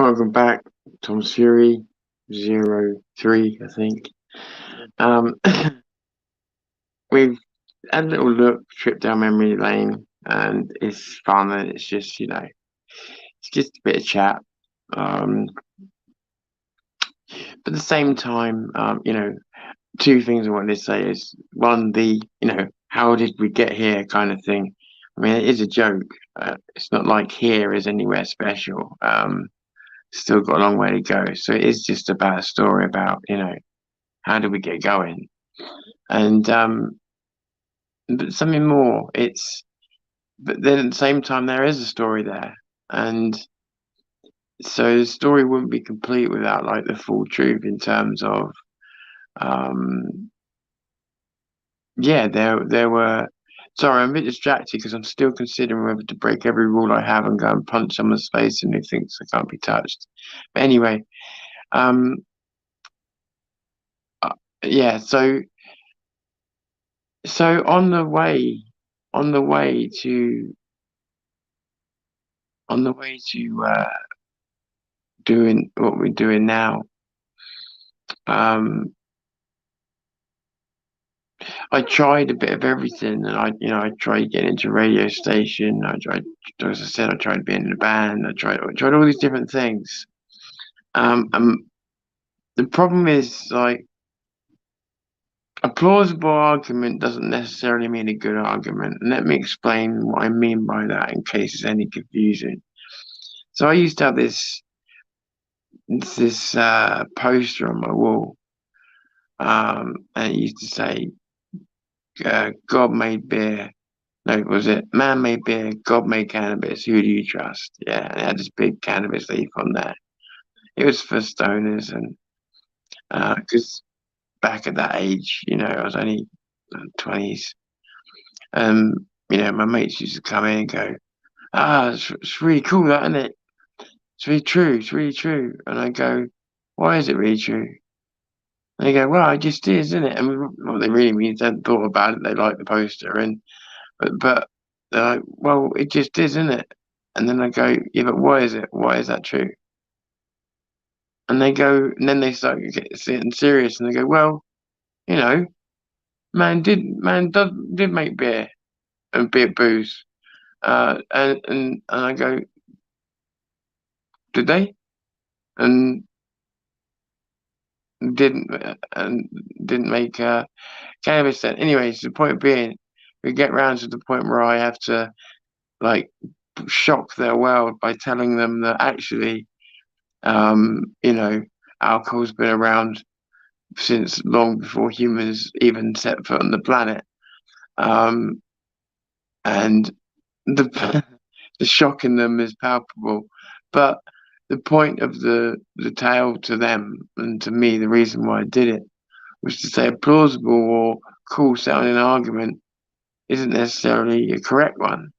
Welcome back, Tom's Fury 03, I think. Um, we've had a little trip down memory lane, and it's fun, and it's just, it's just a bit of chat. Um, but at the same time, two things I wanted to say is one, how did we get here kind of thing. I mean, it is a joke. It's not like here is anywhere special. Still got a long way to go. So it is just about a story about, how do we get going? And but something more. But then at the same time there is a story there, and so the story wouldn't be complete without like the full truth in terms of um there were. Sorry, I'm a bit distracted because I'm still considering whether to break every rule I have and go and punch someone's face and who thinks I can't be touched. But anyway, um, yeah. So on the way to doing what we're doing now, um, I tried a bit of everything, and I tried getting into a radio station. I tried, as I said, I tried being in a band. I tried all these different things. And the problem is like a plausible argument doesn't necessarily mean a good argument. And let me explain what I mean by that in case there's any confusion. So I used to have this poster on my wall, and it used to say, "God made beer." No, was it man made beer, God made cannabis? Who do you trust? Yeah, and it had this big cannabis leaf on there. It was for stoners, and because back at that age, I was only 20s. My mates used to come in and go, "Ah, it's really cool, that, isn't it? It's really true. It's really true." And I go, "Why is it really true?" And they go, "Well, it just is, isn't it?" And what they really mean is they hadn't thought about it. They like the poster, and but they're like, "Well, it just is, isn't it?" And then I go, "Yeah, but why is it? Why is that true?" And they go, and then they start getting serious, and they go, "Well, you know, man did make beer and beer booze." And I go, "Did they?" And didn't and didn't make cannabis then. Anyways, the point being, we get round to the point where I have to like shock their world by telling them that actually, alcohol's been around since long before humans even set foot on the planet. Um, and the the shock in them is palpable. But the point of the tale to them and to me, the reason why I did it was to say a plausible or cool sounding argument isn't necessarily a correct one.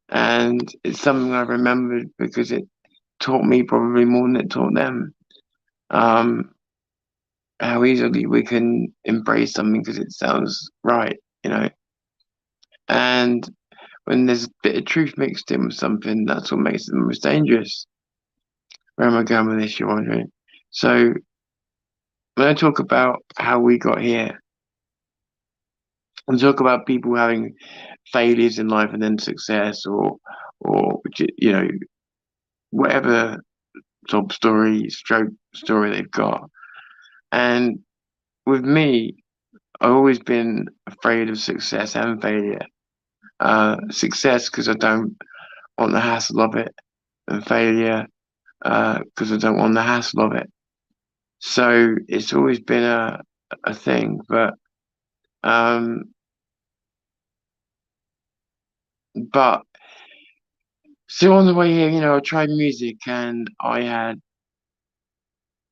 And it's something I remembered because it taught me probably more than it taught them. Um, how easily we can embrace something because it sounds right, you know. And when there's a bit of truth mixed in with something, that's what makes it the most dangerous. Where am I going with this, you're wondering? So when I talk about how we got here, and talk about people having failures in life and then success, or whatever top story, stroke story they've got. And with me, I've always been afraid of success and failure. Success because I don't want the hassle of it, and failure because I don't want the hassle of it. So it's always been a thing. Um, but still on the way here, I tried music, and I had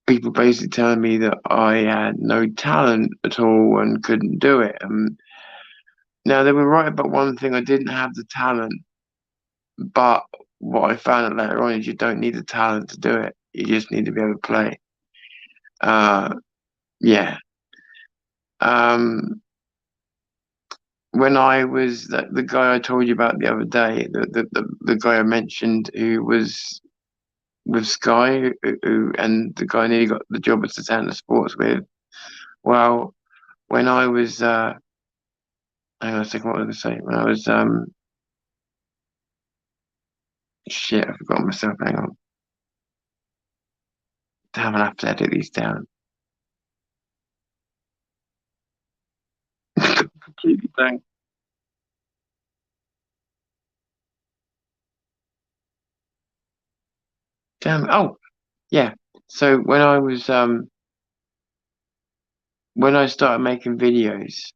people basically telling me that I had no talent at all and couldn't do it. Now they were right about one thing: I didn't have the talent. But what I found out later on is you don't need the talent to do it. You just need to be able to play. Uh, yeah. Um, when I was the guy I told you about the other day, the guy I mentioned who was with Sky, and the guy nearly got the job as the Santa Sports with. Well, when I was hang on a second, what was I going to say? When I was shit, I forgot myself. Hang on, damn, I have to edit these down. Completely blank. Damn. Oh, yeah. So when I started making videos,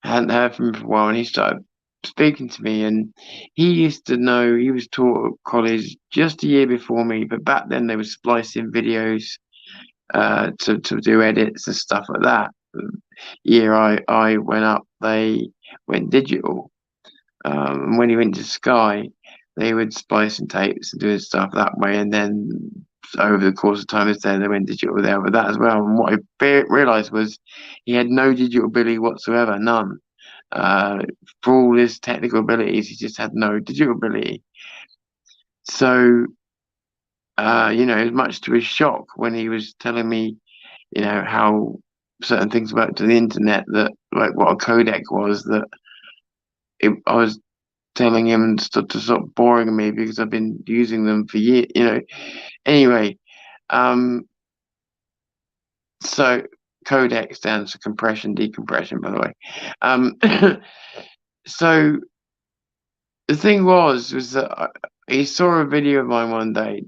I hadn't heard from him for a while, and he started speaking to me. And he used to know, he was taught at college just a year before me, but back then they were splicing videos to do edits and stuff like that. The year I went up, they went digital. And when he went to Sky, they would splice and tapes and doing stuff that way. And then over the course of time, they went digital there with that as well. And what I realized was he had no digital ability whatsoever, none. Uh, for all his technical abilities, he just had no digital ability. So, it was much to his shock when he was telling me, how certain things worked on the internet, that like what a codec was, that I was telling him to stop boring me because I've been using them for years. Anyway, um, so codec stands for compression decompression, by the way. Um, so the thing was that he saw a video of mine one day,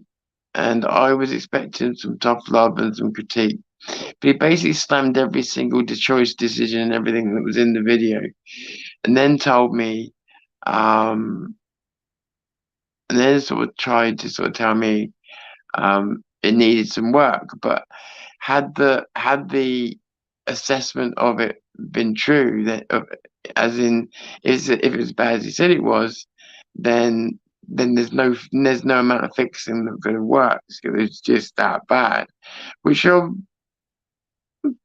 and I was expecting some tough love and some critique. But he basically slammed every single choice decision and everything that was in the video, and then told me, um, and then sort of tried to sort of tell me it needed some work. But had the assessment of it been true, that as in, if it was as bad as he said it was, then there's no amount of fixing that could have worked. It's just that bad, which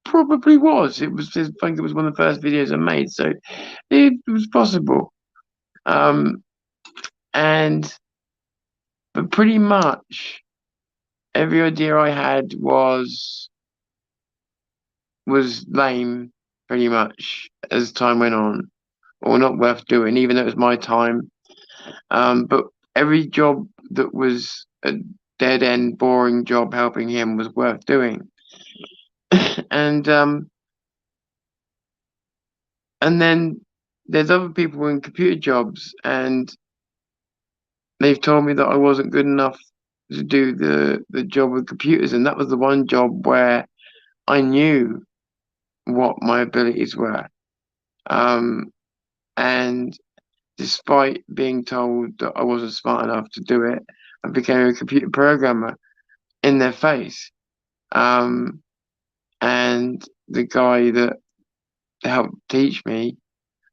probably was. I think it was one of the first videos I made, so it was possible. Um, and but pretty much every idea I had was lame, pretty much, as time went on, or not worth doing, even though it was my time. But every job that was a dead end, boring job helping him was worth doing. and and then there's other people in computer jobs, and they've told me that I wasn't good enough to do the job with computers, and that was the one job where I knew what my abilities were. Um, and despite being told that I wasn't smart enough to do it, I became a computer programmer in their face. Um, and the guy that helped teach me,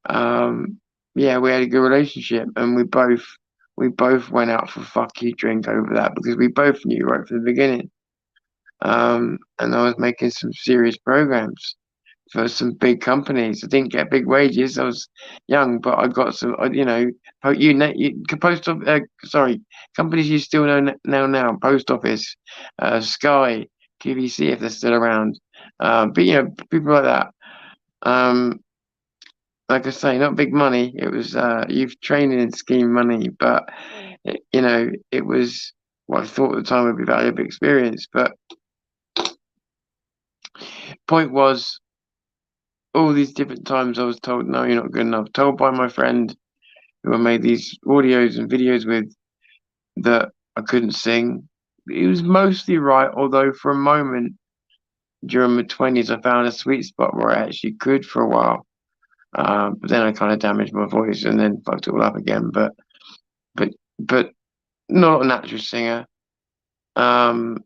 um, yeah, we had a good relationship, and we both went out for fuck you drink over that, because we both knew right from the beginning. And I was making some serious programs for some big companies. I didn't get big wages. I was young, but I got some. Post of sorry, companies you still know now. Post office, Sky, QVC if they're still around. But people like that. Um, like I say, not big money. It was youth training scheme money, but it was what I thought at the time would be valuable experience. But point was, all these different times I was told, no, you're not good enough. Told by my friend who I made these audios and videos with, that I couldn't sing. He was mostly right, although for a moment during my 20s, I found a sweet spot where I actually could for a while. But then I kind of damaged my voice and then fucked it all up again. But, but not a natural singer. Um,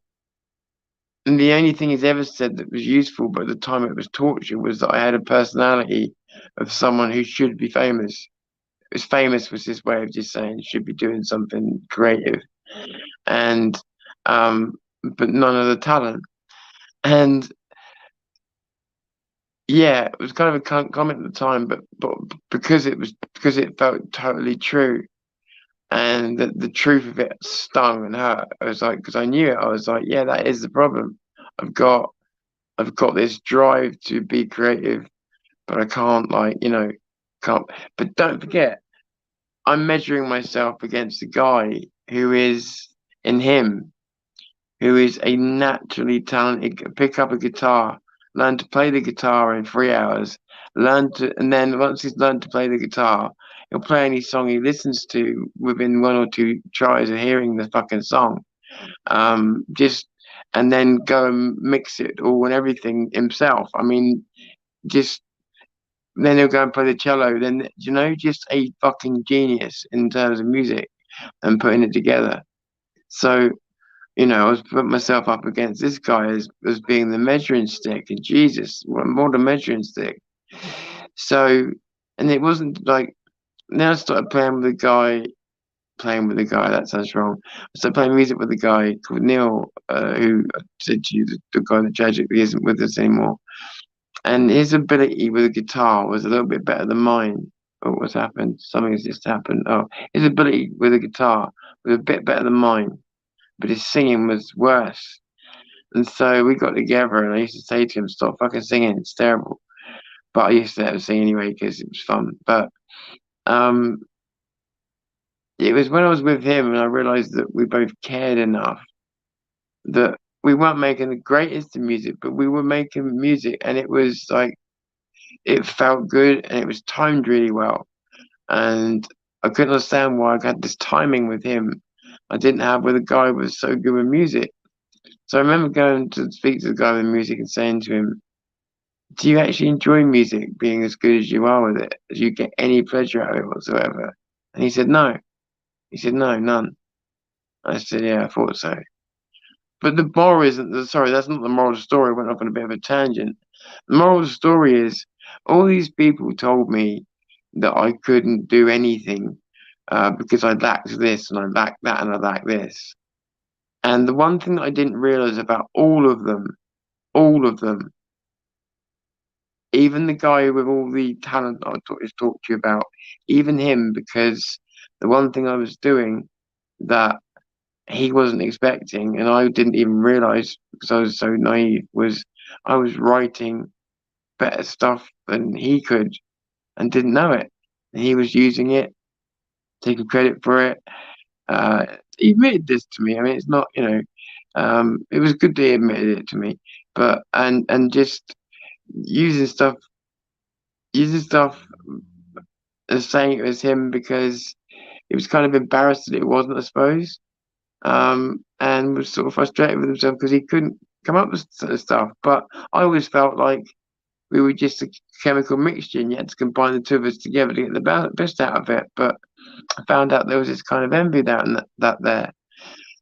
and the only thing he's ever said that was useful, but at the time it was torture, was that I had a personality of someone who should be famous. It's famous was his way of just saying you should be doing something creative, and but none of the talent. And yeah, it was kind of a comment at the time, but because it felt totally true, and the truth of it stung and hurt. I was like, because I knew it. I was like, yeah, that is the problem. I've got I've got this drive to be creative, but I can't, like, can't. But don't forget, I'm measuring myself against a guy who is in him, who is a naturally talented. Pick up a guitar, learn to play the guitar in 3 hours, and then once he's learned to play the guitar, he'll play any song he listens to within one or two tries of hearing the fucking song. Just and then go and mix it all and everything himself. I mean, just then he'll go and play the cello. Then, just a fucking genius in terms of music and putting it together. So, I was putting myself up against this guy as being the measuring stick, and Jesus, what more the measuring stick. So, and it wasn't like, then I started playing with a guy. That sounds wrong. I started playing music with a guy called Neil, who I said to you, the guy that tragically isn't with us anymore. And his ability with a guitar was a little bit better than mine. Oh, what's happened? Something has just happened. Oh, his ability with a guitar was a bit better than mine, but his singing was worse. And so we got together, and I used to say to him, "Stop fucking singing. It's terrible." But I used to let him sing anyway because it was fun. But um, it was when I was with him, and I realized that we both cared enough that we weren't making the greatest of music, but we were making music, and it was like it felt good and it was timed really well. And I couldn't understand why I had this timing with him I didn't have with a guy who was so good with music. So I remember going to speak to the guy with music and saying to him, "Do you actually enjoy music being as good as you are with it? Do you get any pleasure out of it whatsoever?" And he said, "No." He said, "No, none." I said, "Yeah, I thought so." But the moral isn't, sorry, that's not the moral of the story. I went off on a bit of a tangent. The moral of the story is all these people told me that I couldn't do anything because I lacked this and I lacked that and I lacked this. And the one thing that I didn't realize about all of them, even the guy with all the talent that just talked to you about, even him, because the one thing I was doing that he wasn't expecting, and I didn't even realize because I was so naive, was I was writing better stuff than he could and didn't know it. And he was using it, taking credit for it. He admitted this to me. I mean, it's not, it was good that he admitted it to me, but and just using stuff, using stuff, and saying it was him because he was kind of embarrassed that it wasn't, I suppose. And was sort of frustrated with himself because he couldn't come up with stuff. But I always felt like we were just a chemical mixture, and you had to combine the two of us together to get the best out of it. But I found out there was this kind of envy there, and that there,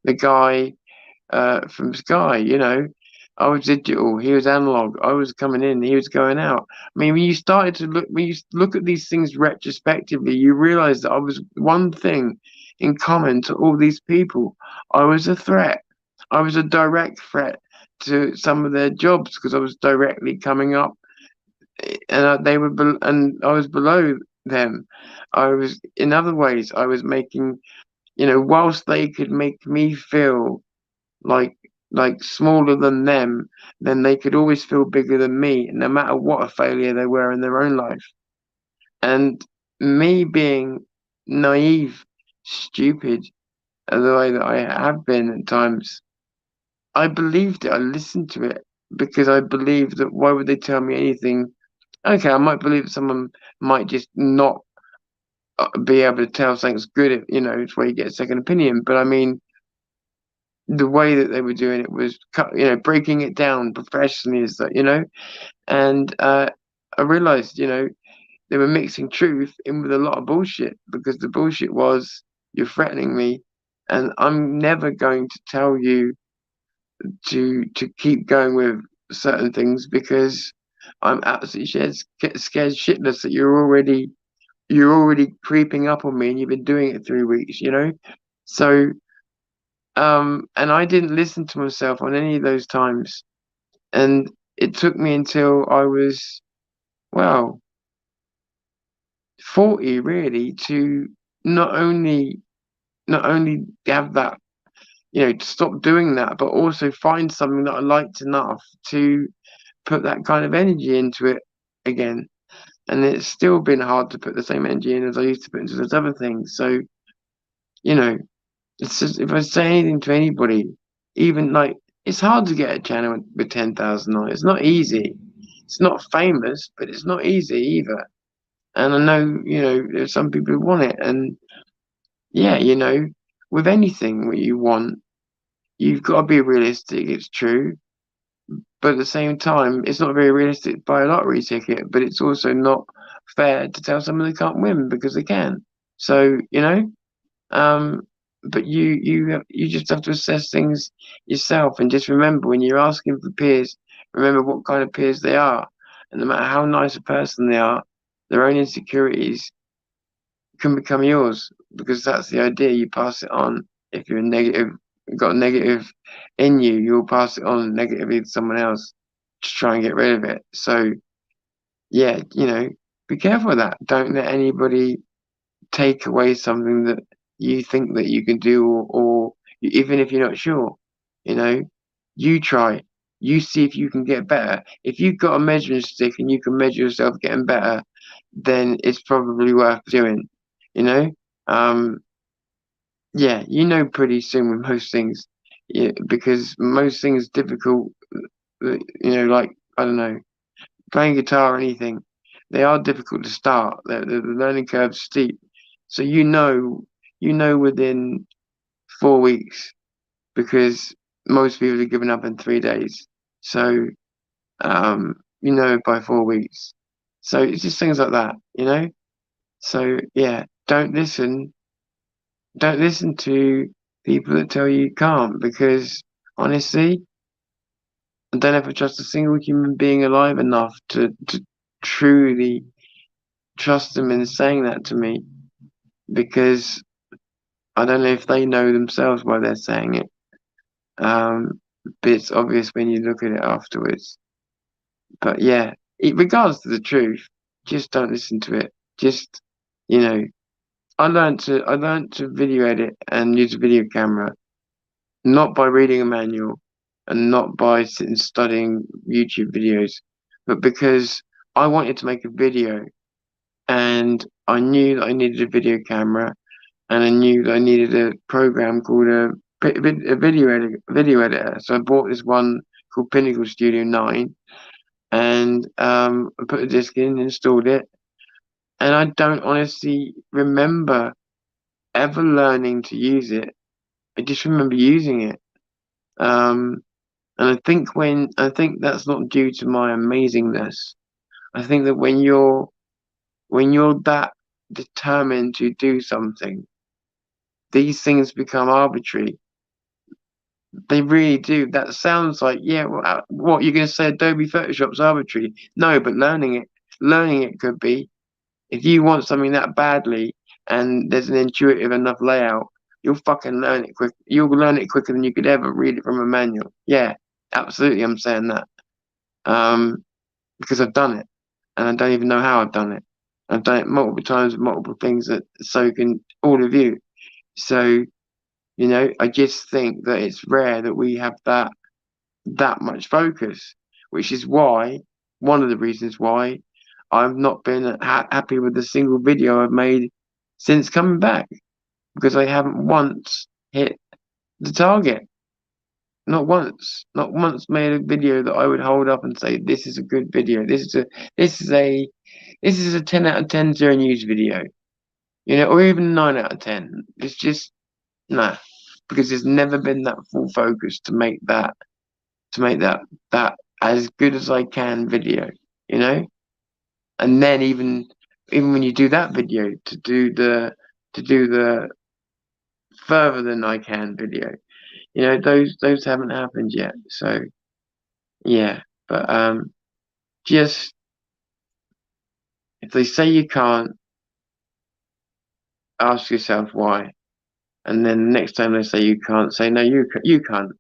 the guy from Sky, I was digital, he was analog. I was coming in, he was going out. I mean, when you look at these things retrospectively, you realize that I was one thing in common to all these people. I was a threat. I was a direct threat to some of their jobs because I was directly coming up, and and I was below them. I was, in other ways, I was making, whilst they could make me feel like smaller than them, then they could always feel bigger than me, no matter what a failure they were in their own life. And me being naive, stupid, the way that I have been at times, I believed it. I listened to it because I believed that why would they tell me anything? Okay, I might believe someone might just not be able to tell something's good. It's where you get a second opinion. But I mean, the way that they were doing it was, breaking it down professionally, is that, and I realized, they were mixing truth in with a lot of bullshit because the bullshit was, you're threatening me, and I'm never going to tell you to keep going with certain things because I'm absolutely scared shitless that you're already creeping up on me and you've been doing it 3 weeks, So and I didn't listen to myself on any of those times. And it took me until I was, well, 40 really to not only not only have that, to stop doing that, but also find something that I liked enough to put that kind of energy into it again. And it's still been hard to put the same energy in as I used to put into those other things. So, you know, it's just, if I say anything to anybody, even like, it's hard to get a channel with 10,000 on it. It's not easy. It's not famous, but it's not easy either. And I know, there's some people who want it. And yeah, with anything that you want, you've got to be realistic. It's true. But at the same time, it's not very realistic to buy a lottery ticket, but it's also not fair to tell someone they can't win because they can. So, um, but you just have to assess things yourself, and just remember when you're asking for peers, remember what kind of peers they are, and no matter how nice a person they are, their own insecurities can become yours, because that's the idea. You pass it on. If you're negative, got a negative in you, you'll pass it on negatively to someone else to try and get rid of it. So yeah, be careful of that. Don't let anybody take away something that you think that you can do, or even if you're not sure, you know, you try. You see if you can get better. If you've got a measuring stick and you can measure yourself getting better, then it's probably worth doing. You know, um, yeah, pretty soon with most things, yeah, because most things difficult. Like, I don't know, playing guitar or anything, they are difficult to start. The learning curve's steep, so within 4 weeks, because most people are giving up in 3 days. So by 4 weeks. So it's just things like that. So yeah, don't listen to people that tell you can't, because honestly, I don't ever trust a single human being alive enough to truly trust them in saying that to me, because I don't know if they know themselves why they're saying it. But it's obvious when you look at it afterwards. But yeah, regardless of the truth, just don't listen to it. Just, you know, I learned to video edit and use a video camera, not by reading a manual and not by sitting studying YouTube videos, but because I wanted to make a video, and I knew that I needed a video camera, and I knew that I needed a program called a video editor. So I bought this one called Pinnacle Studio 9, and I put a disc in, installed it, and I don't honestly remember ever learning to use it. I just remember using it. Um, and I think that's not due to my amazingness. I think that when you're that determined to do something, these things become arbitrary. They really do. That sounds like, yeah, what you're going to say? Adobe Photoshop's arbitrary? No, but learning it could be. If you want something that badly and there's an intuitive enough layout, you'll fucking learn it quick. You'll learn it quicker than you could ever read it from a manual. Yeah, absolutely. I'm saying that. Because I've done it, and I don't even know how I've done it. I've done it multiple times with multiple things, that so can all of you. So, I just think that it's rare that we have that much focus, which is why, one of the reasons why I've not been happy with a single video I've made since coming back, because I haven't once hit the target. Not once made a video that I would hold up and say, this is a good video. This is a 10 out of 10 zero news video, or even 9 out of 10. It's just, nah, because there's never been that full focus to make that as good as I can video, you know? And then even when you do that video, to do the further than I can video, those haven't happened yet. So yeah, but just, if they say you can't, ask yourself why, and then the next time they say you can't, say no, you can't.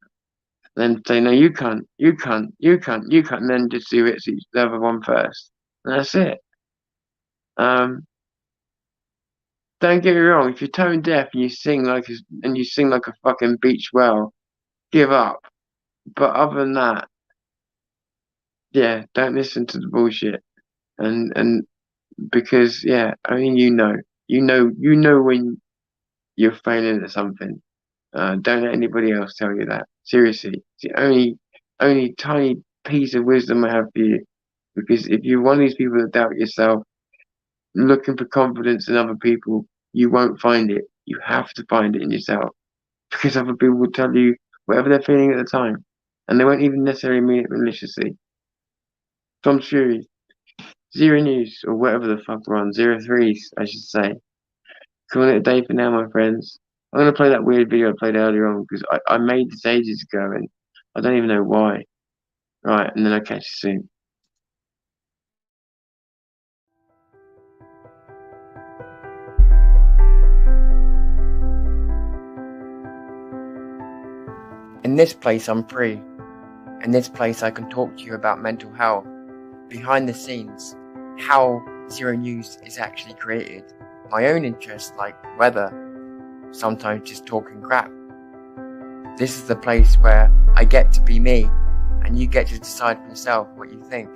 Then say no, you can't, you can't, you can't, you can't, and then just do it, the other one first, and that's it. Um, Don't get me wrong. If you're tone deaf and you sing like a fucking beach whale, give up. But other than that, yeah, don't listen to the bullshit. And because yeah, only you know when you're failing at something. Don't let anybody else tell you that. Seriously, it's the only tiny piece of wisdom I have for you. Because if you're one of these people that doubt yourself, looking for confidence in other people, you won't find it. You have to find it in yourself. Because other people will tell you whatever they're feeling at the time, and they won't even necessarily mean it maliciously. Tom Fury, Zero News, or whatever the fuck we're on, Zero Threes, I should say. Calling it a day for now, my friends. I'm gonna play that weird video I played earlier on because I made this ages ago and I don't even know why. Right, and then I'll catch you soon. In this place, I'm free. In this place, I can talk to you about mental health, behind the scenes, how Zero News is actually created, my own interests like weather, sometimes just talking crap. This is the place where I get to be me, and you get to decide for yourself what you think,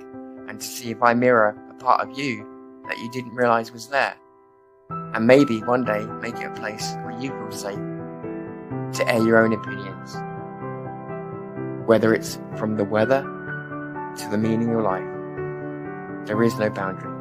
and to see if I mirror a part of you that you didn't realize was there. And maybe one day make it a place where you feel safe to air your own opinions. Whether it's from the weather to the meaning of life, there is no boundary.